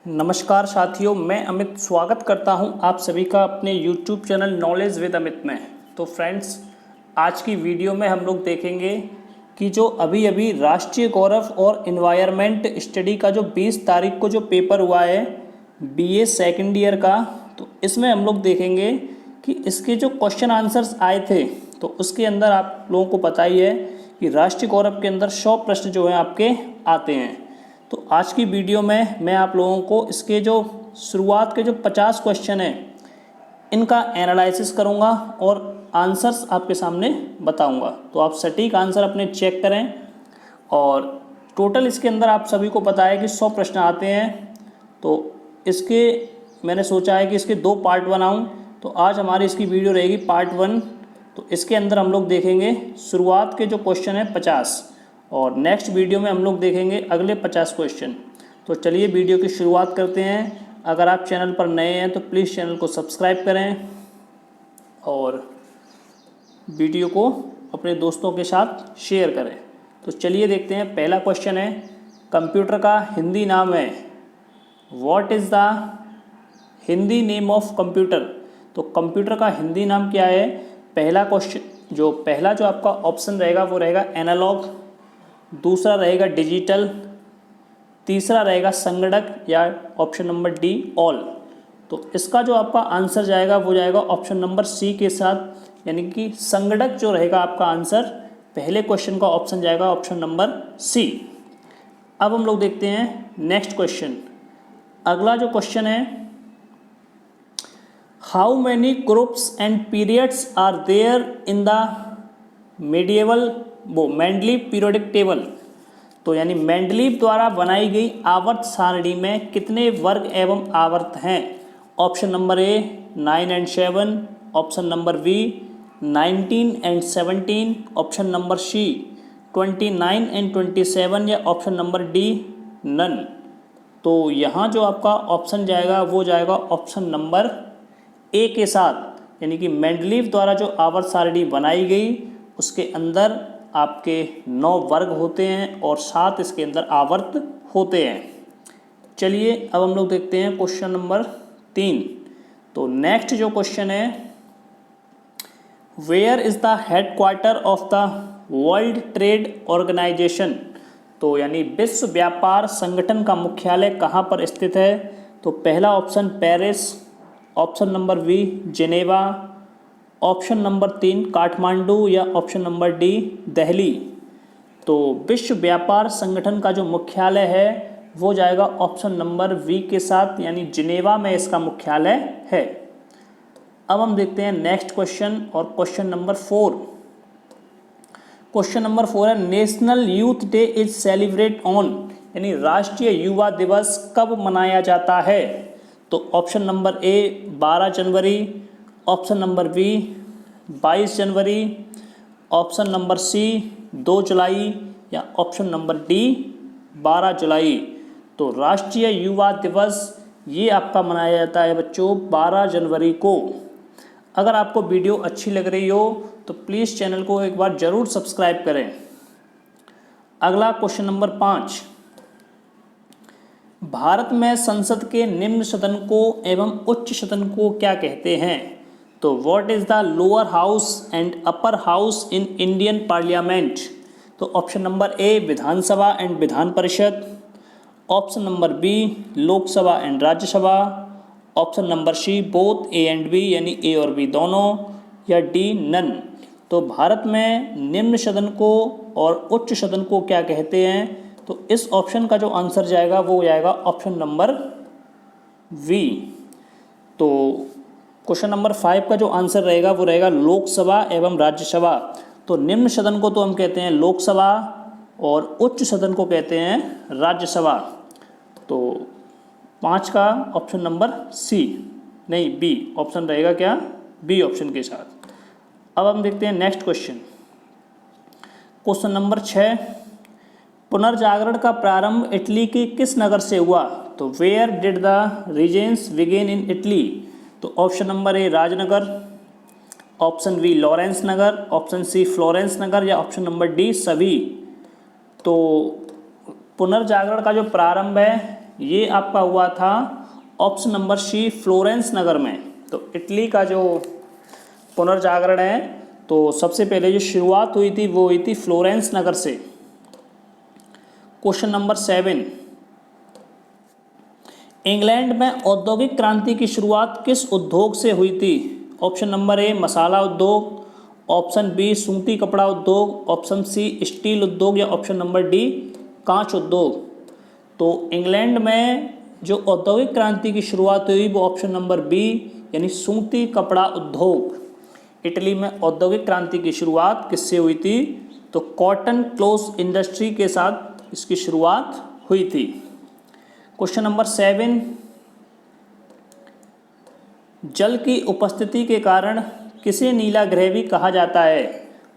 नमस्कार साथियों, मैं अमित स्वागत करता हूं आप सभी का अपने YouTube channel knowledge with Amit में। तो फ्रेंड्स, आज की वीडियो में हम लोग देखेंगे कि जो अभी अभी राष्ट्रीय गौरव और एनवायरनमेंट स्टडी का जो 20 तारीख को जो पेपर हुआ है BA सेकेंड ईयर का, तो इसमें हम लोग देखेंगे कि इसके जो क्वेश्चन आंसर्स आए थे, तो उसके अंदर आप लोगों को पता ही है कि राष्ट्रीय गौरव के अंदर 100 प्रश्न जो हैं आपके आते हैं। तो आज की वीडियो में मैं आप लोगों को इसके जो शुरुआत के जो 50 क्वेश्चन हैं इनका एनालिसिस करूंगा और आंसर्स आपके सामने बताऊंगा। तो आप सटीक आंसर अपने चेक करें। और टोटल इसके अंदर आप सभी को पता है कि 100 प्रश्न आते हैं। तो इसके मैंने सोचा है कि इसके 2 पार्ट बनाऊं। तो आज हमारी इसकी वीडियो रहेगी पार्ट 1। तो इसके अंदर हम लोग देखेंगे शुरुआत के जो क्वेश्चन हैं 50 और नेक्स्ट वीडियो में हम लोग देखेंगे अगले 50 क्वेश्चन। तो चलिए वीडियो की शुरुआत करते हैं। अगर आप चैनल पर नए हैं तो प्लीज़ चैनल को सब्सक्राइब करें और वीडियो को अपने दोस्तों के साथ शेयर करें। तो चलिए देखते हैं। पहला क्वेश्चन है, कंप्यूटर का हिंदी नाम है। What is the Hindi name of computer? तो कंप्यूटर का हिंदी नाम क्या है? पहला जो आपका ऑप्शन रहेगा वो रहेगा एनालॉग, दूसरा रहेगा डिजिटल, तीसरा रहेगा संगणक या ऑप्शन नंबर डी ऑल। तो इसका जो आपका आंसर जाएगा वो जाएगा ऑप्शन नंबर सी के साथ, यानी कि संगणक जो रहेगा आपका आंसर। पहले क्वेश्चन का ऑप्शन जाएगा ऑप्शन नंबर सी। अब हम लोग देखते हैं नेक्स्ट क्वेश्चन। अगला जो क्वेश्चन है, how many groups and periods are there in the Mendeleev periodic table? तो यानी मेंडलीव द्वारा बनाई गई आवर्त सारणी में कितने वर्ग एवं आवर्त हैं? Option number A 9 and 7, option number B 19 and 17, option number C 29 and 27 या ऑप्शन नंबर डी नन। तो यहाँ जो आपका ऑप्शन जाएगा वो जाएगा ऑप्शन नंबर ए के साथ, यानी कि मेंडलीव द्वारा जो आवर्त सारणी बनाई गई उसके अंदर आपके 9 वर्ग होते हैं और 7 इसके अंदर आवर्त होते हैं। चलिए अब हम लोग देखते हैं क्वेश्चन नंबर 3। तो नेक्स्ट जो क्वेश्चन है, where is the headquarter of the World Trade Organization? तो यानी विश्व व्यापार संगठन का मुख्यालय कहाँ पर स्थित है? तो पहला option Paris, option number B Geneva, option number 3 Kathmandu या ऑप्शन नंबर डी दिल्ली। तो विश्व व्यापार संगठन का जो मुख्यालय है वो जाएगा ऑप्शन नंबर वी के साथ, यानी जिनेवा में इसका मुख्यालय है। अब हम देखते हैं नेक्स्ट क्वेश्चन और क्वेश्चन नंबर 4। क्वेश्चन नंबर 4 है, National Youth Day is celebrate on? यानी राष्ट्रीय युवा दिवस कब मनाया जाता है? तो ऑप्शन नंबर ए 12 जनवरी, ऑप्शन नंबर बी 22 जनवरी, ऑप्शन नंबर सी 2 जुलाई या ऑप्शन नंबर डी 12 जुलाई। तो राष्ट्रीय युवा दिवस ये आपका मनाया जाता है बच्चों 12 जनवरी को। अगर आपको वीडियो अच्छी लग रही हो तो प्लीज़ चैनल को एक बार ज़रूर सब्सक्राइब करें। अगला क्वेश्चन नंबर 5, भारत में संसद के निम्न सदन को एवं उच्च सदन को क्या कहते हैं? तो what is the lower house and upper house in Indian parliament? तो option number A Vidhan Sabha and Vidhan Parishad, option number B Lok Sabha and Rajya Sabha, option number C both A and B यानी ए और बी दोनों, या डी नन। तो भारत में निम्न सदन को और उच्च सदन को क्या कहते हैं? तो इस ऑप्शन का जो आंसर जाएगा वो जाएगा ऑप्शन नंबर वी। तो क्वेश्चन नंबर 5 का जो आंसर रहेगा वो रहेगा लोकसभा एवं राज्यसभा। तो निम्न सदन को तो हम कहते हैं लोकसभा और उच्च सदन को कहते हैं राज्यसभा। तो 5 का ऑप्शन नंबर सी, नहीं बी ऑप्शन रहेगा, क्या बी ऑप्शन के साथ। अब हम देखते हैं नेक्स्ट क्वेश्चन। क्वेश्चन नंबर 6, पुनर्जागरण का प्रारंभ इटली के किस नगर से हुआ? तो where did the renaissance begin in Italy? तो option number A Rajnagar, option B Lawrence nagar, option C Florence nagar या ऑप्शन नंबर डी सभी। तो पुनर्जागरण का जो प्रारंभ है ये आपका हुआ था ऑप्शन नंबर सी, फ्लोरेंस नगर में। तो इटली का जो पुनर्जागरण है, तो सबसे पहले जो शुरुआत हुई थी वो हुई थी फ्लोरेंस नगर से। क्वेश्चन नंबर 7, इंग्लैंड में औद्योगिक क्रांति की शुरुआत किस उद्योग से हुई थी? ऑप्शन नंबर ए, मसाला उद्योग, ऑप्शन बी, सूती कपड़ा उद्योग, ऑप्शन सी, स्टील उद्योग, या ऑप्शन नंबर डी, कांच उद्योग। तो इंग्लैंड में जो औद्योगिक क्रांति की शुरुआत हुई वो ऑप्शन नंबर बी, यानी सूती कपड़ा उद्योग। इटली में औद्योगिक क्रांति की शुरुआत किससे हुई थी? तो कॉटन क्लोथ इंडस्ट्री के साथ इसकी शुरुआत हुई थी। क्वेश्चन नंबर 7, जल की उपस्थिति के कारण किसे नीला ग्रह भी कहा जाता है?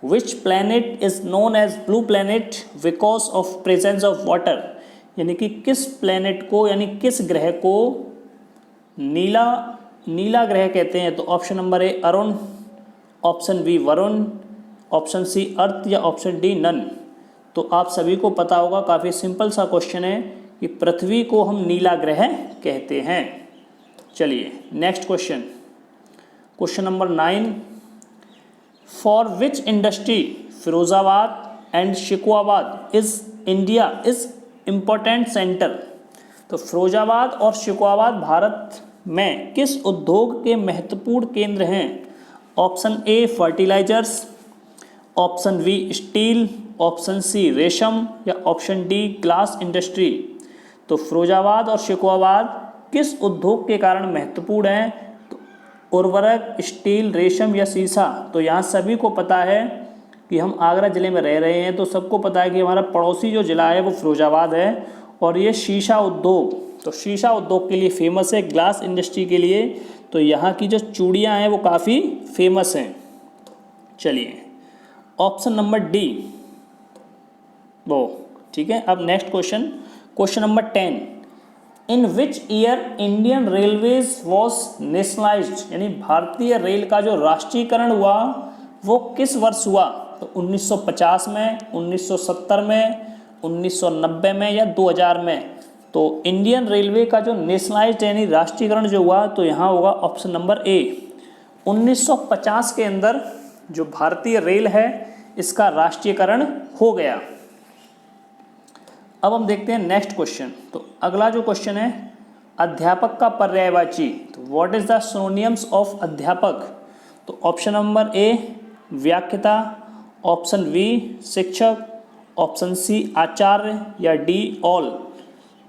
Which planet is known as blue planet because of presence of water? यानी कि किस प्लैनेट को, यानी किस ग्रह को नीला ग्रह कहते हैं? तो option number A, Arun, option B, Varun, option C, earth, या ऑप्शन डी, नन। तो आप सभी को पता होगा, काफ़ी सिंपल सा क्वेश्चन है कि पृथ्वी को हम नीला ग्रह कहते हैं। चलिए next question, question number 9, for which industry Firozabad and Shikohabad is India is important centre? तो फिरोजाबाद और शिकवाबाद भारत में किस उद्योग के महत्वपूर्ण केंद्र हैं? Option A, fertilizers, option B, steel, option C, रेशम, या ऑप्शन डी, ग्लास इंडस्ट्री। तो फिरोजाबाद और शिकवाबाद किस उद्योग के कारण महत्वपूर्ण हैं? तो उर्वरक, स्टील, रेशम, या सीसा। तो यहाँ सभी को पता है कि हम आगरा ज़िले में रह रहे हैं, तो सबको पता है कि हमारा पड़ोसी जो ज़िला है वो फिरोजाबाद है, और ये शीशा उद्योग, तो शीशा उद्योग के लिए फेमस है, ग्लास इंडस्ट्री के लिए। तो यहाँ की जो चूड़ियाँ हैं वो काफ़ी फेमस हैं। चलिए ऑप्शन नंबर डी वो ठीक है। अब next question, question number 10, in which year Indian railways was nationalised? यानी भारतीय रेल का जो राष्ट्रीयकरण हुआ वो किस वर्ष हुआ? तो 1950 में, 1970 में, 1990 में, या 2000 में? तो इंडियन रेलवे का जो नेशनलाइज्ड यानी राष्ट्रीयकरण जो हुआ, तो यहाँ होगा ऑप्शन नंबर ए, 1950 के अंदर जो भारतीय रेल है इसका राष्ट्रीयकरण हो गया। अब हम देखते हैं नेक्स्ट क्वेश्चन। तो अगला जो क्वेश्चन है, अध्यापक का पर्यायवाची। तो what is the synonyms of अध्यापक? तो ऑप्शन नंबर ए, व्याख्याता, ऑप्शन बी, शिक्षक, ऑप्शन सी, आचार्य, या डी, ऑल।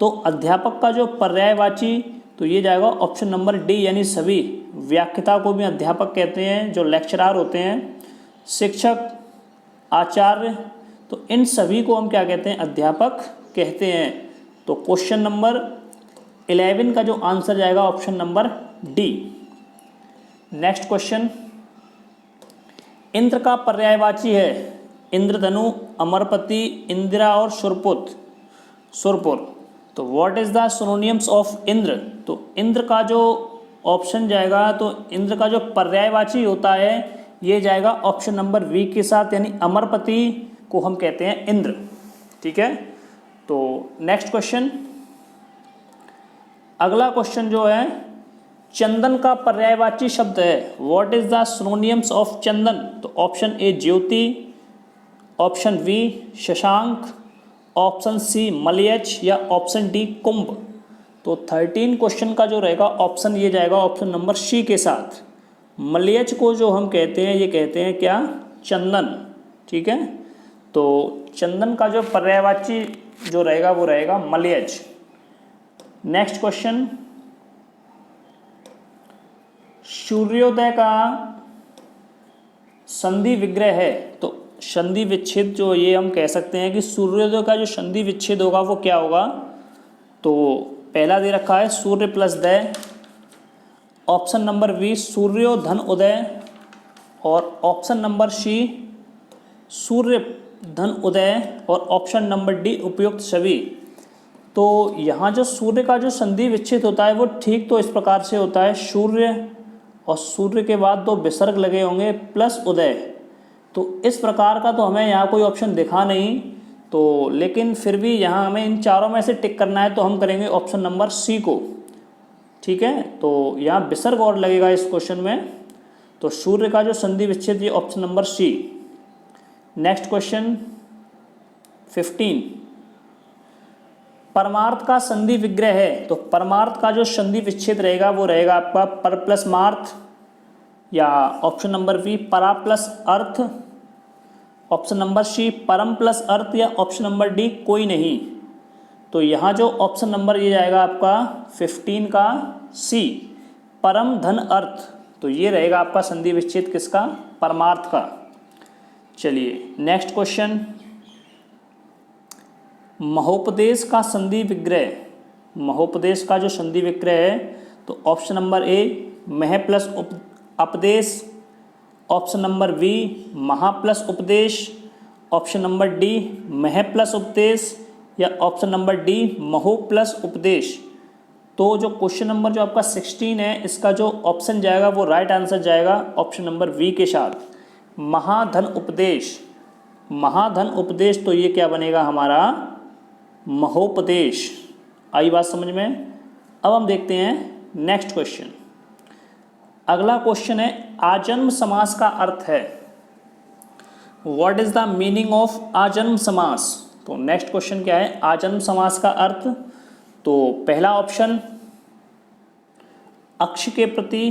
तो अध्यापक का जो पर्यायवाची, तो ये जाएगा ऑप्शन नंबर डी, यानी सभी। व्याख्याता को भी अध्यापक कहते हैं, जो लेक्चरार होते हैं, शिक्षक, आचार्य, तो इन सभी को हम क्या कहते हैं? अध्यापक कहते हैं। तो क्वेश्चन नंबर 11 का जो आंसर जाएगा option number D. Next question, Indra का पर्यायवाची है इंद्रधनु, अमरपति, इंदिरा और सुरपुर। तो what is the synonyms of Indra? तो इंद्र का जो ऑप्शन जाएगा, तो इंद्र का जो पर्यायवाची होता है ये जाएगा ऑप्शन नंबर बी के साथ, यानी अमरपति को हम कहते हैं इंद्र। ठीक है। तो नेक्स्ट क्वेश्चन, अगला क्वेश्चन जो है, चंदन का पर्यायवाची शब्द है। What is the synonyms of chandan? तो option A, Jyoti, option B, Shashank, option C, Malayaj, या ऑप्शन डी, कुंभ। तो 13 क्वेश्चन का जो रहेगा ऑप्शन ये जाएगा ऑप्शन नंबर सी के साथ। मलयज को जो हम कहते हैं, ये कहते हैं क्या? चंदन। ठीक है। तो चंदन का जो पर्यायवाची जो रहेगा वो रहेगा मलयज। नेक्स्ट क्वेश्चन, सूर्योदय का संधि विग्रह है। तो संधि विच्छेद जो ये हम कह सकते हैं कि सूर्योदय का जो संधि विच्छेद होगा वो क्या होगा? तो पहला दे रखा है सूर्य प्लस दय, ऑप्शन नंबर बी सूर्यो धन उदय, और ऑप्शन नंबर सी सूर्य धन उदय, और ऑप्शन नंबर डी उपयुक्त सभी। तो यहाँ जो सूर्य का जो संधि विच्छेद होता है वो ठीक तो इस प्रकार से होता है, सूर्य और सूर्य के बाद 2 विसर्ग लगे होंगे प्लस उदय। तो इस प्रकार का तो हमें यहाँ कोई ऑप्शन दिखा नहीं, तो तो लेकिन फिर भी यहाँ हमें इन चारों में से टिक करना है, तो हम करेंगे ऑप्शन नंबर सी को। ठीक है, तो यहाँ विसर्ग और लगेगा इस क्वेश्चन में, तो सूर्य का जो संधि विच्छेद ये option number C. Next question 15, परमार्थ का संधि विग्रह है, तो परमार्थ का जो संधि विच्छेद रहेगा वो रहेगा आपका पर प्लस मार्थ, या ऑप्शन नंबर बी परा प्लस अर्थ, ऑप्शन नंबर सी परम प्लस अर्थ, या ऑप्शन नंबर डी कोई नहीं। तो यहाँ जो ऑप्शन नंबर ये जाएगा आपका 15 का सी, परम धन अर्थ, तो ये रहेगा आपका संधि विच्छेद किसका, परमार्थ का। चलिए नेक्स्ट क्वेश्चन, महोपदेश का संधि विग्रह, महोपदेश का जो संधि विग्रह है, तो ऑप्शन नंबर ए मह प्लस अपदेश, ऑप्शन नंबर बी महा प्लस उपदेश, ऑप्शन नंबर डी मह प्लस उपदेश, या ऑप्शन नंबर डी महो प्लस उपदेश। तो जो क्वेश्चन नंबर जो आपका 16 है, इसका जो ऑप्शन जाएगा वो राइट आंसर जाएगा ऑप्शन नंबर बी के साथ, महाधन उपदेश। महाधन उपदेश, तो ये क्या बनेगा हमारा महोपदेश। आई बात समझ में। अब हम देखते हैं नेक्स्ट क्वेश्चन। अगला क्वेश्चन है आजन्म समास का अर्थ है, what is the meaning of aajanm samas. तो नेक्स्ट क्वेश्चन क्या है, आजन्म समास का अर्थ। तो पहला ऑप्शन अक्ष के प्रति,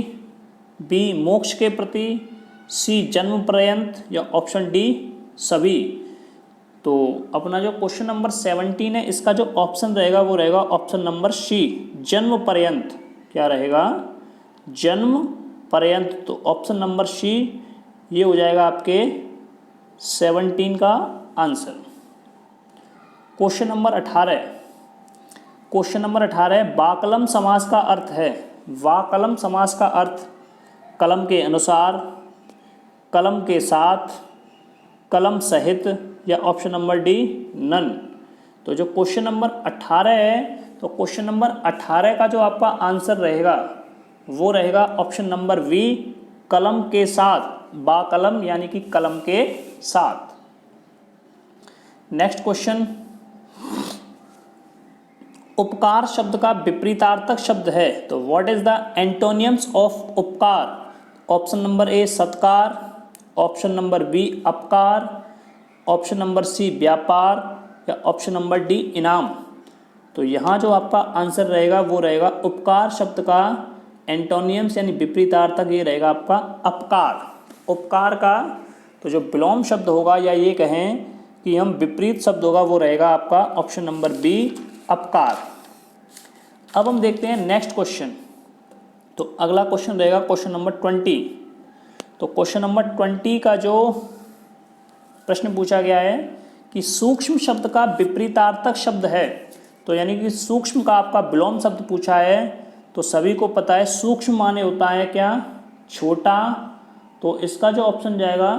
बी मोक्ष के प्रति, सी जन्म पर्यंत, या ऑप्शन डी सभी। तो अपना जो क्वेश्चन नंबर 17 है, इसका जो ऑप्शन रहेगा वो रहेगा ऑप्शन नंबर सी जन्म पर्यंत। क्या रहेगा, जन्म पर्यंत। तो ऑप्शन नंबर सी ये हो जाएगा आपके 17 का answer. Question number 18, question number 18 वाकलम समास का अर्थ है। वाकलम समास का अर्थ कलम के अनुसार, कलम के साथ, कलम सहित, या ऑप्शन नंबर डी नन। तो जो क्वेश्चन नंबर 18 है, तो क्वेश्चन नंबर 18 का जो आपका आंसर रहेगा वो रहेगा ऑप्शन नंबर वी कलम के साथ, बाकलम यानी कि कलम के साथ। नेक्स्ट क्वेश्चन, उपकार शब्द का विपरीतार्थक शब्द है, तो what is the antonyms of upkar. Option number A satkar, option number B apkar, option number C vyapar, या ऑप्शन नंबर डी इनाम। तो यहाँ जो आपका आंसर रहेगा वो रहेगा उपकार शब्द का एंटोनियम्स यानी विपरीतार्थक ये रहेगा आपका अपकार। उपकार का तो जो विलोम शब्द होगा, या ये कहें कि हम विपरीत शब्द होगा, वो रहेगा आपका ऑप्शन नंबर बी अपकार। अब हम देखते हैं नेक्स्ट क्वेश्चन। तो अगला क्वेश्चन रहेगा क्वेश्चन नंबर 20। तो क्वेश्चन नंबर 20 का जो प्रश्न पूछा गया है कि सूक्ष्म शब्द का विपरीतार्थक शब्द है, तो यानी कि सूक्ष्म का आपका विलोम शब्द पूछा है। तो सभी को पता है सूक्ष्म माने होता है क्या, छोटा। तो इसका जो ऑप्शन जाएगा,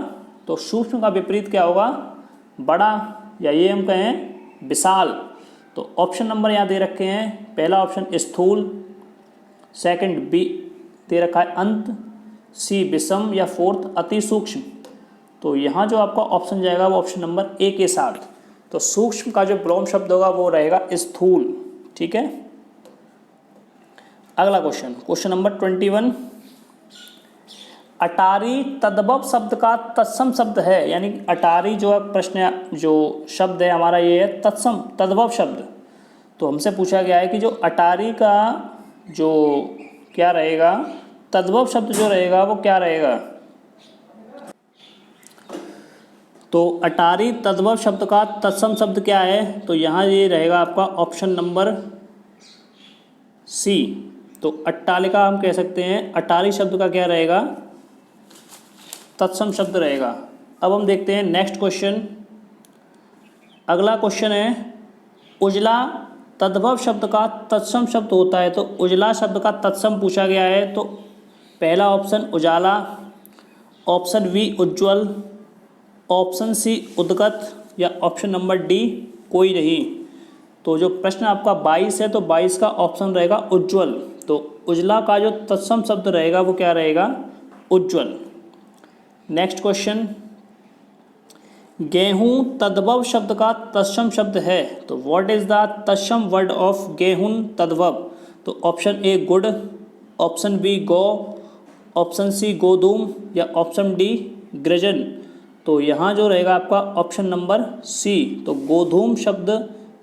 तो सूक्ष्म का विपरीत क्या होगा, बड़ा, या ये हम कहें विशाल। तो ऑप्शन नंबर यहाँ दे रखे हैं, पहला ऑप्शन स्थूल, सेकंड बी दे रखा है अंत, सी विषम, या फोर्थ अति सूक्ष्म। तो यहाँ जो आपका ऑप्शन जाएगा वो ऑप्शन नंबर ए के साथ। तो सूक्ष्म का जो विलोम शब्द होगा वो रहेगा स्थूल। ठीक है, अगला क्वेश्चन, क्वेश्चन नंबर 21, अटारी तद्भव शब्द का तत्सम शब्द है, यानी अटारी जो प्रश्न जो शब्द है हमारा ये है तत्सम तद्भव शब्द। तो हमसे पूछा गया है कि जो अटारी का जो क्या रहेगा, तद्भव शब्द जो रहेगा वो क्या रहेगा। तो अटारी तद्भव शब्द का तत्सम शब्द क्या है, तो यहाँ ये रहेगा आपका ऑप्शन नंबर सी। तो अट्टालिका हम कह सकते हैं, अटारी शब्द का क्या रहेगा, तत्सम शब्द रहेगा। अब हम देखते हैं नेक्स्ट क्वेश्चन। अगला क्वेश्चन है उजला तद्भव शब्द का तत्सम शब्द होता है। तो उजला शब्द का तत्सम पूछा गया है। तो पहला ऑप्शन उजाला, ऑप्शन बी उज्ज्वल, ऑप्शन सी उद्गत, या ऑप्शन नंबर डी कोई नहीं। तो जो प्रश्न आपका 22 है, तो 22 का ऑप्शन रहेगा उज्ज्वल। तो उजला का जो तत्सम शब्द रहेगा वो क्या रहेगा, उज्ज्वल। नेक्स्ट क्वेश्चन, गेहूं तद्भव शब्द का तत्सम शब्द है, तो व्हाट इज द तत्सम वर्ड ऑफ गेहूं तद्भव? तो ऑप्शन ए गुड़, ऑप्शन बी गौ, ऑप्शन सी गोधूम या ऑप्शन डी गृजन। तो यहाँ जो रहेगा आपका ऑप्शन नंबर सी, तो गोधूम शब्द,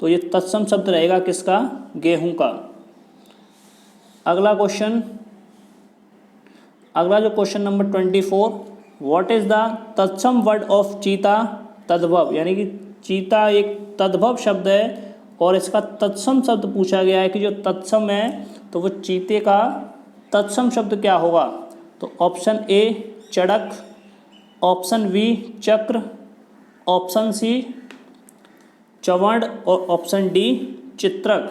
तो ये तत्सम शब्द रहेगा किसका? गेहूं का। अगला क्वेश्चन, अगला जो question number 24, what is the तत्सम वर्ड ऑफ चीता तद्भव? यानी कि चीता एक तद्भव शब्द है और इसका तत्सम शब्द पूछा गया है कि जो तत्सम है तो वो चीते का तत्सम शब्द क्या होगा? तो ऑप्शन ए चड़क, ऑप्शन बी चक्र, ऑप्शन सी चवर्ण और ऑप्शन डी चित्रक।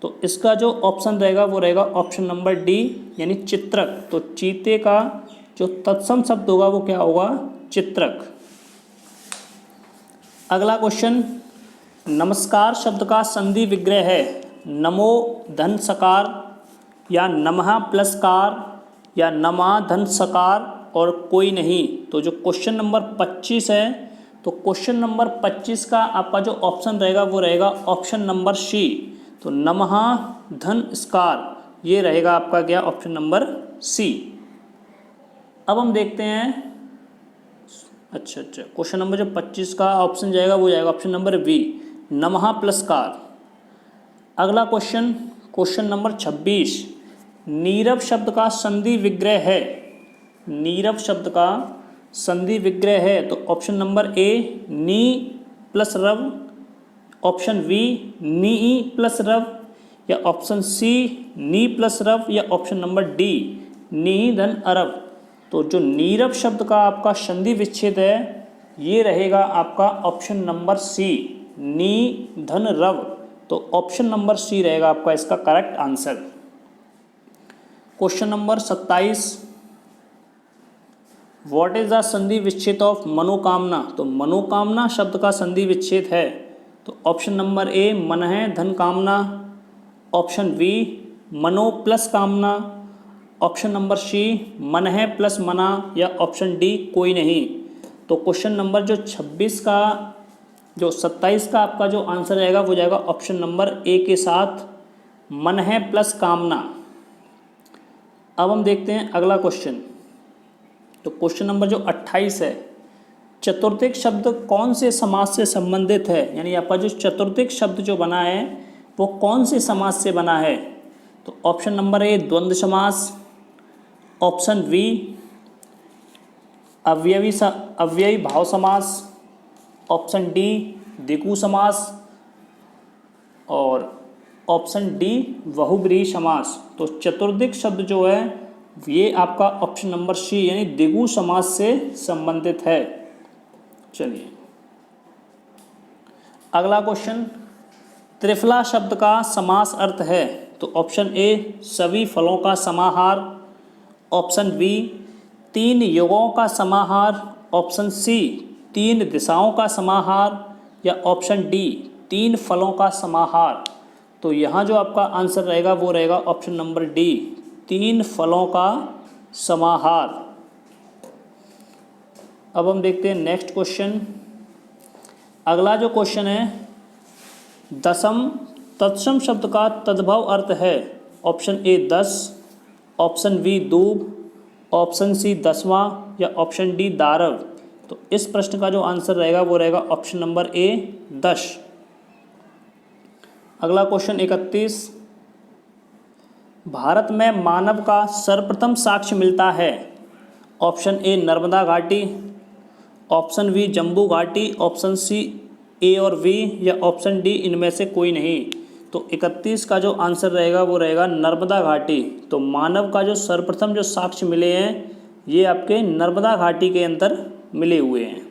तो इसका जो ऑप्शन रहेगा वो रहेगा ऑप्शन नंबर डी यानी चित्रक। तो चीते का जो तत्सम शब्द होगा वो क्या होगा? चित्रक। अगला क्वेश्चन, नमस्कार शब्द का संधि विग्रह है नमो धन सकार या नमः प्लस कार या नमा धन सकार और कोई नहीं। तो जो क्वेश्चन नंबर 25 है, तो क्वेश्चन नंबर 25 का आपका जो ऑप्शन रहेगा वो रहेगा ऑप्शन नंबर सी, तो नमः धन स्कार, ये रहेगा आपका क्या? Option number C. अब हम देखते हैं, अच्छा क्वेश्चन नंबर जो 25 का ऑप्शन जाएगा वो जाएगा ऑप्शन नंबर बी, नमः प्लस कार। अगला क्वेश्चन, क्वेश्चन नंबर 26, नीरव शब्द का संधि विग्रह है, नीरव शब्द का संधि विग्रह है। तो ऑप्शन नंबर ए नी प्लस रव, ऑप्शन बी नी प्लस रव या ऑप्शन सी नी प्लस रव या ऑप्शन नंबर डी नी धन अरब। तो जो नीरव शब्द का आपका संधि विच्छेद है ये रहेगा आपका ऑप्शन नंबर सी, नी धन रव। तो ऑप्शन नंबर सी रहेगा आपका इसका correct answer. Question number 27, what is the संधि विच्छेद ऑफ मनोकामना? तो मनोकामना शब्द का संधि विच्छेद है, तो ऑप्शन नंबर ए मन है धन कामना, ऑप्शन बी मनो प्लस कामना, ऑप्शन नंबर सी मन है प्लस मना या ऑप्शन डी कोई नहीं। तो क्वेश्चन नंबर जो 26 का जो 27 का आपका जो आंसर रहेगा वो जाएगा ऑप्शन नंबर ए के साथ मन है प्लस कामना। अब हम देखते हैं अगला क्वेश्चन, तो क्वेश्चन नंबर जो 28 है, चतुर्थिक शब्द कौन से समास से संबंधित है? यानी आपका जो चतुर्थिक शब्द जो बना है वो कौन से समास से बना है? तो ऑप्शन नंबर ए द्वंद्व समास, ऑप्शन बी अव्ययी भाव समास, ऑप्शन डी द्विगु समास और ऑप्शन डी बहुब्रीहि समास। तो चतुर्दिक शब्द जो है ये आपका ऑप्शन नंबर सी यानी द्विगु समास से संबंधित है। चलिए अगला क्वेश्चन, त्रिफला शब्द का समास अर्थ है। तो ऑप्शन ए सभी फलों का समाहार, ऑप्शन बी तीन युगों का समाहार, ऑप्शन सी तीन दिशाओं का समाहार या ऑप्शन डी तीन फलों का समाहार। तो यहाँ जो आपका आंसर रहेगा वो रहेगा ऑप्शन नंबर डी तीन फलों का समाहार। अब हम देखते हैं नेक्स्ट क्वेश्चन। अगला जो क्वेश्चन है, दशम तत्सम शब्द का तद्भव अर्थ है। ऑप्शन ए 10, ऑप्शन बी दूब, ऑप्शन सी 10वां या ऑप्शन डी दारव। तो इस प्रश्न का जो आंसर रहेगा वो रहेगा ऑप्शन नंबर ए 10। अगला क्वेश्चन 31, भारत में मानव का सर्वप्रथम साक्ष्य मिलता है। ऑप्शन ए नर्मदा घाटी, ऑप्शन बी जम्बू घाटी, ऑप्शन सी ए और बी या ऑप्शन डी इनमें से कोई नहीं। तो 31 का जो आंसर रहेगा वो रहेगा नर्मदा घाटी। तो मानव का जो सर्वप्रथम जो साक्ष्य मिले हैं ये आपके नर्मदा घाटी के अंदर मिले हुए हैं।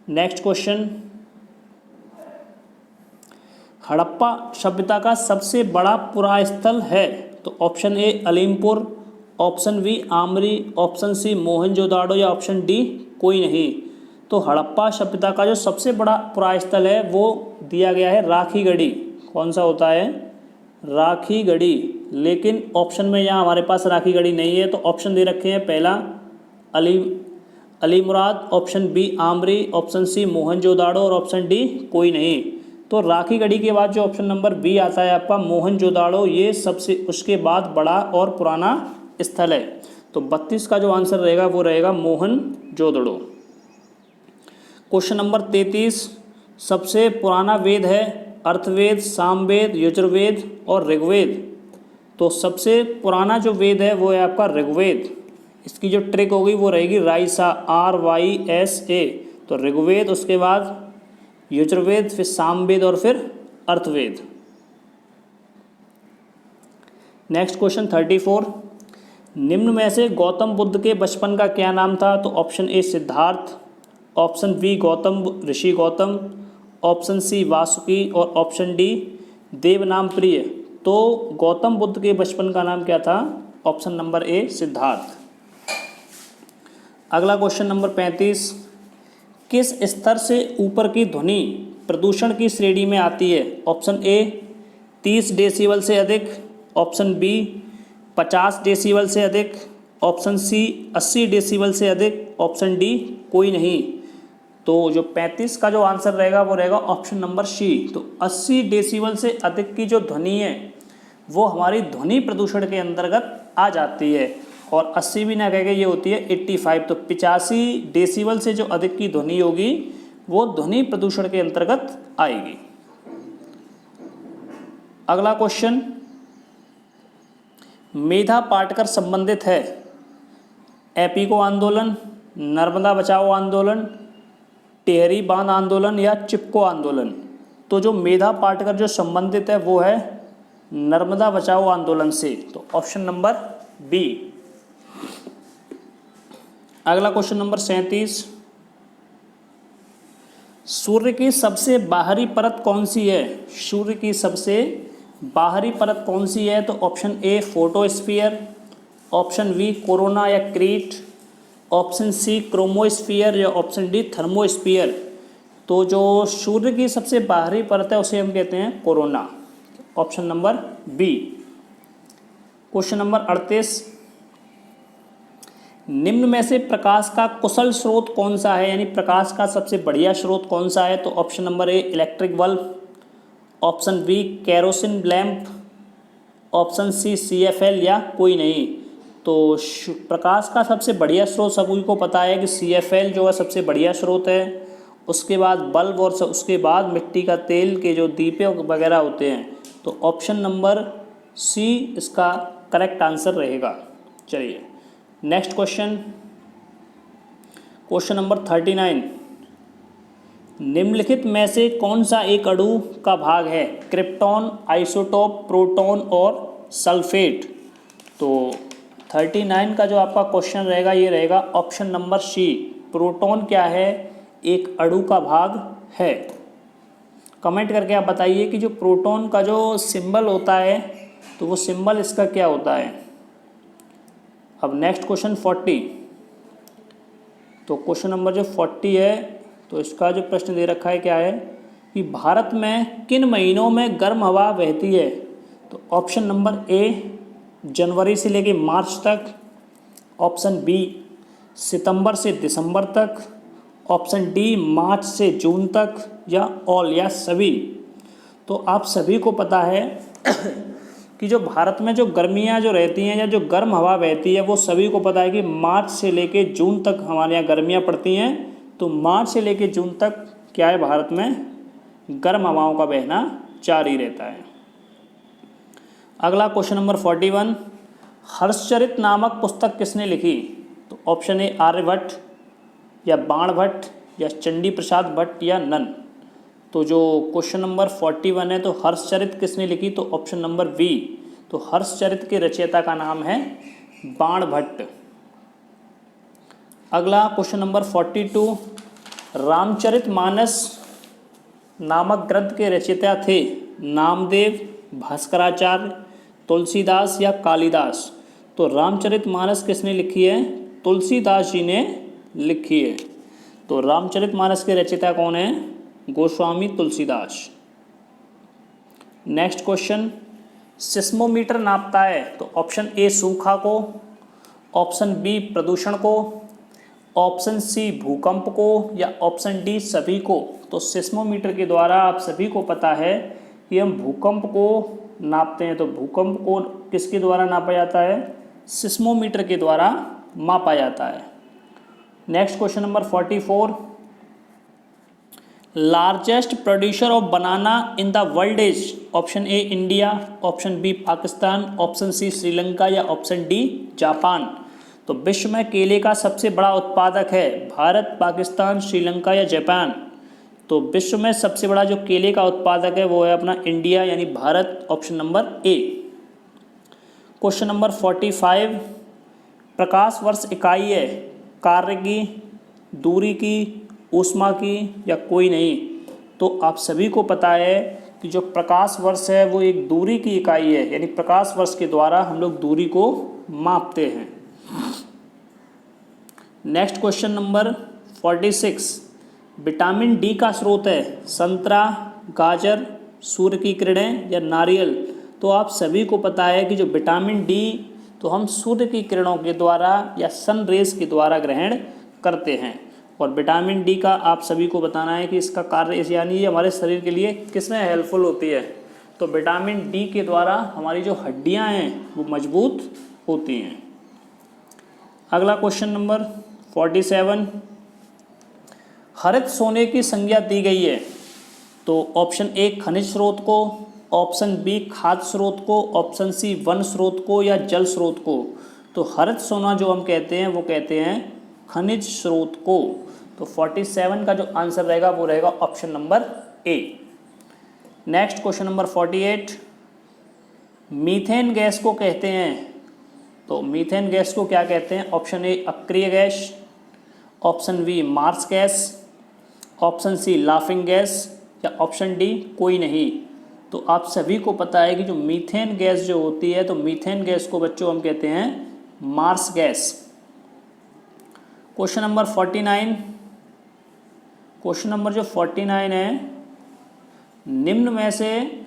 नेक्स्ट क्वेश्चन, हड़प्पा सभ्यता का सबसे बड़ा पुरास्थल है। तो option A Alimpur, option B Amri, option C Mohenjo-daro या ऑप्शन डी कोई नहीं। तो हड़प्पा सभ्यता का जो सबसे बड़ा पुरास्थल है वो दिया गया है राखीगढ़ी। कौन सा होता है? राखीगढ़ी। लेकिन ऑप्शन में यहाँ हमारे पास राखीगढ़ी नहीं है, तो ऑप्शन दे रखे हैं पहला Ali Murad, option B Amri, option C Mohenjo-daro और ऑप्शन डी कोई नहीं। तो राखी गढ़ी के बाद जो ऑप्शन नंबर बी आता है आपका मोहनजोदाड़ो, ये सबसे उसके बाद बड़ा और पुराना स्थल है। तो 32 का जो आंसर रहेगा वो रहेगा मोहनजोदड़ो। क्वेश्चन नंबर 33, सबसे पुराना वेद है अर्थवेद, सामवेद, यजुर्वेद और ऋग्वेद। तो सबसे पुराना जो वेद है वो है आपका ऋग्वेद। इसकी जो ट्रिक होगी वो रहेगी राइसा, RYSA। तो ऋग्वेद, उसके बाद यजुर्वेद, फिर सामवेद और फिर अर्थवेद। नेक्स्ट क्वेश्चन 34, निम्न में से गौतम बुद्ध के बचपन का क्या नाम था? तो option A Siddharth, option B Gautam Rishi Gautam, option C Vasuki और ऑप्शन डी देवनाम प्रिय। तो गौतम बुद्ध के बचपन का नाम क्या था? ऑप्शन नंबर ए सिद्धार्थ। अगला क्वेश्चन नंबर 35, किस स्तर से ऊपर की ध्वनि प्रदूषण की श्रेणी में आती है? ऑप्शन ए 30 डेसिबल से अधिक, ऑप्शन बी 50 डेसिबल से अधिक, ऑप्शन सी 80 डेसिबल से अधिक, ऑप्शन डी कोई नहीं। तो जो 35 का जो आंसर रहेगा वो रहेगा ऑप्शन नंबर सी। तो 80 डेसिबल से अधिक की जो ध्वनि है वो हमारी ध्वनि प्रदूषण के अंतर्गत आ जाती है। और 80 भी ना कह के ये होती है 85। तो 85 डेसिबल से जो अधिक की ध्वनि होगी वो ध्वनि प्रदूषण के अंतर्गत आएगी। अगला क्वेश्चन, मेधा पाटकर संबंधित है एपीको आंदोलन, नर्मदा बचाओ आंदोलन, टिहरी बांध आंदोलन या चिपको आंदोलन। तो जो मेधा पाटकर जो संबंधित है वो है नर्मदा बचाओ आंदोलन से। तो ऑप्शन नंबर बी। अगला क्वेश्चन नंबर 37, सूर्य की सबसे बाहरी परत कौन सी है? सूर्य की सबसे बाहरी परत कौन सी है? तो option A photosphere, option B corona या क्रीट, ऑप्शन सी क्रोमोस्फीयर या ऑप्शन डी थर्मोस्फीयर। तो जो सूर्य की सबसे बाहरी परत है उसे हम कहते हैं corona. Option number B. Question number 38, निम्न में से प्रकाश का कुशल स्रोत कौन सा है? यानी प्रकाश का सबसे बढ़िया स्रोत कौन सा है? तो option number A electric bulb, option B kerosene lamp, option C CFL या कोई नहीं। तो प्रकाश का सबसे बढ़िया स्रोत सभी को पता है कि CFL जो है सबसे बढ़िया स्रोत है। उसके बाद बल्ब और उसके बाद मिट्टी का तेल के जो दीपे वगैरह होते हैं। तो ऑप्शन नंबर सी इसका करेक्ट आंसर रहेगा। चलिए नेक्स्ट क्वेश्चन, क्वेश्चन नंबर 39, निम्नलिखित में से कौन सा एक अणु का भाग है? क्रिप्टॉन, आइसोटोप, प्रोटॉन और सल्फेट। तो 39 का जो आपका क्वेश्चन रहेगा ये रहेगा ऑप्शन नंबर सी। प्रोटॉन क्या है? एक अणु का भाग है। कमेंट करके आप बताइए कि जो प्रोटॉन का जो सिंबल होता है तो वो सिंबल इसका क्या होता है। अब नेक्स्ट क्वेश्चन 40, तो क्वेश्चन नंबर जो 40 है तो इसका जो प्रश्न दे रखा है क्या है कि भारत में किन महीनों में गर्म हवा बहती है? तो ऑप्शन नंबर ए जनवरी से लेके मार्च तक, ऑप्शन बी सितंबर से दिसंबर तक, ऑप्शन डी मार्च से जून तक या ऑल या सभी। तो आप सभी को पता है कि जो भारत में जो गर्मियाँ जो रहती हैं या जो गर्म हवा बहती है वो सभी को पता है कि मार्च से लेके जून तक हमारे यहाँ गर्मियाँ पड़ती हैं। तो मार्च से लेके जून तक क्या है, भारत में गर्म हवाओं का बहना जारी रहता है। अगला क्वेश्चन नंबर 41, हर्षचरित नामक पुस्तक किसने लिखी? तो ऑप्शन ए आर्यभट्ट या बाणभट्ट या चंडी प्रसाद भट्ट या नन। तो जो क्वेश्चन नंबर 41 है तो हर्षचरित किसने लिखी? तो ऑप्शन नंबर बी। तो हर्षचरित के रचयिता का नाम है बाणभट्ट। अगला क्वेश्चन नंबर 42, रामचरितमानस नामक ग्रंथ के रचयिता थे नामदेव, भास्कराचार्य, तुलसीदास या कालिदास। तो रामचरितमानस किसने लिखी है? तुलसीदास जी ने लिखी है। तो रामचरितमानस के रचयिता कौन है? Goswami Tulsidas. Next question, seismometer नापता है तो ऑप्शन ए सूखा को, ऑप्शन बी प्रदूषण को, ऑप्शन सी भूकंप को, या ऑप्शन डी सभी को। तो सिस्मोमीटर के द्वारा आप सभी को पता है कि हम भूकंप को नापते हैं। तो भूकंप को किसके द्वारा नापा जाता है? सिस्मोमीटर के द्वारा मापा जाता है। Next question number 44, largest producer of banana in the world is. Option A India, option B Pakistan, option C Sri Lanka, या ऑप्शन डी जापान। तो विश्व में केले का सबसे बड़ा उत्पादक है भारत, पाकिस्तान, श्रीलंका या जापान। तो विश्व में सबसे बड़ा जो केले का उत्पादक है वो है अपना इंडिया यानी भारत, ऑप्शन नंबर ए। क्वेश्चन नंबर 45, प्रकाश वर्ष इकाई है कार्य की, दूरी की, ऊष्मा की या कोई नहीं। तो आप सभी को पता है कि जो प्रकाश वर्ष है वो एक दूरी की इकाई है, यानी प्रकाश वर्ष के द्वारा हम लोग दूरी को मापते हैं। Next question number 46, vitamin D का स्रोत है संतरा, गाजर, सूर्य की किरणें या नारियल। तो आप सभी को पता है कि जो विटामिन डी तो हम सूर्य की किरणों के द्वारा या सन रेज के द्वारा ग्रहण करते हैं। और विटामिन डी का आप सभी को बताना है कि इसका कार्य यानी ये हमारे शरीर के लिए किसमें हेल्पफुल होती है। तो विटामिन डी के द्वारा हमारी जो हड्डियां हैं वो मजबूत होती हैं। अगला क्वेश्चन नंबर 47, हरित सोने की संज्ञा दी गई है। तो ऑप्शन ए खनिज स्रोत को, ऑप्शन बी खाद्य स्रोत को, ऑप्शन सी वन स्रोत को या जल स्रोत को। तो हरित सोना जो हम कहते हैं वो कहते हैं खनिज स्रोत को। तो 47 का जो आंसर रहेगा वो रहेगा ऑप्शन नंबर ए। Next question number 48, methane gas को कहते हैं। तो मीथेन गैस को क्या कहते हैं? ऑप्शन ए अक्रिय gas, option B marsh gas, option C laughing gas या ऑप्शन डी कोई नहीं। तो आप सभी को पता है कि जो मीथेन गैस जो होती है तो मीथेन गैस को बच्चों हम कहते हैं marsh gas. Question number 49, question number जो 49 है, निम्न में से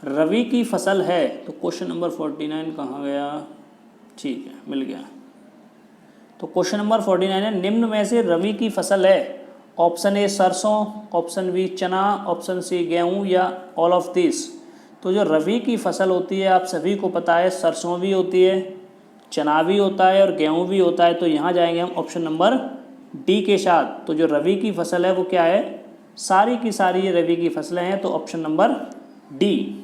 रबी की फसल है। तो क्वेश्चन नंबर 49 कहाँ गया? ठीक है, मिल गया। तो क्वेश्चन नंबर 49 है, निम्न में से रबी की फसल है। ऑप्शन ए सरसों, ऑप्शन बी चना, ऑप्शन सी गेहूं या ऑल ऑफ दिस। तो जो रबी की फसल होती है आप सभी को पता है सरसों भी होती है, चना भी होता है और गेहूं भी होता है। तो यहाँ जाएंगे हम ऑप्शन नंबर डी के साथ। तो जो रबी की फसल है वो क्या है? सारी की सारी ये रबी की फसलें हैं। तो ऑप्शन नंबर डी।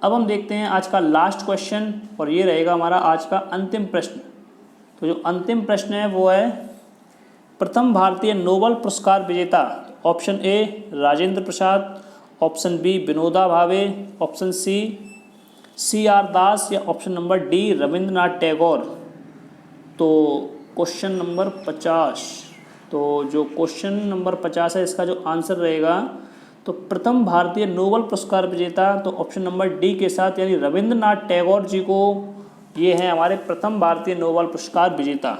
अब हम देखते हैं आज का लास्ट क्वेश्चन और ये रहेगा हमारा आज का अंतिम प्रश्न। तो जो अंतिम प्रश्न है वो है, प्रथम भारतीय नोबेल पुरस्कार विजेता। Option A Rajendra Prasad, option B Vinoba Bhave, option C R Das या option number D Rabindranath Tagore. तो क्वेश्चन नंबर 50, तो जो क्वेश्चन नंबर 50 है इसका जो आंसर रहेगा तो प्रथम भारतीय नोबेल पुरस्कार विजेता तो ऑप्शन नंबर डी के साथ यानी रविंद्रनाथ टैगोर जी को ये हैं हमारे प्रथम भारतीय नोबेल पुरस्कार विजेता।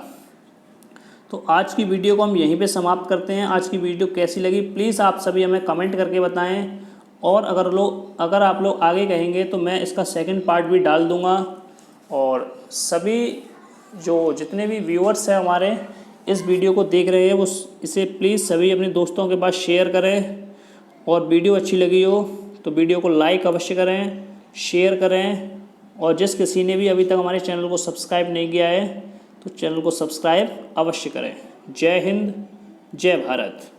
तो आज की वीडियो को हम यहीं पे समाप्त करते हैं। आज की वीडियो कैसी लगी प्लीज़ आप सभी हमें कमेंट करके बताएं, और अगर आप लोग आगे कहेंगे तो मैं इसका सेकंड पार्ट भी डाल दूंगा। और सभी जो जितने भी व्यूअर्स हैं हमारे इस वीडियो को देख रहे हैं वो इसे प्लीज़ सभी अपने दोस्तों के पास शेयर करें, और वीडियो अच्छी लगी हो तो वीडियो को लाइक अवश्य करें, शेयर करें, और जिस किसी ने भी अभी तक हमारे चैनल को सब्सक्राइब नहीं किया है तो चैनल को सब्सक्राइब अवश्य करें। जय हिंद, जय भारत।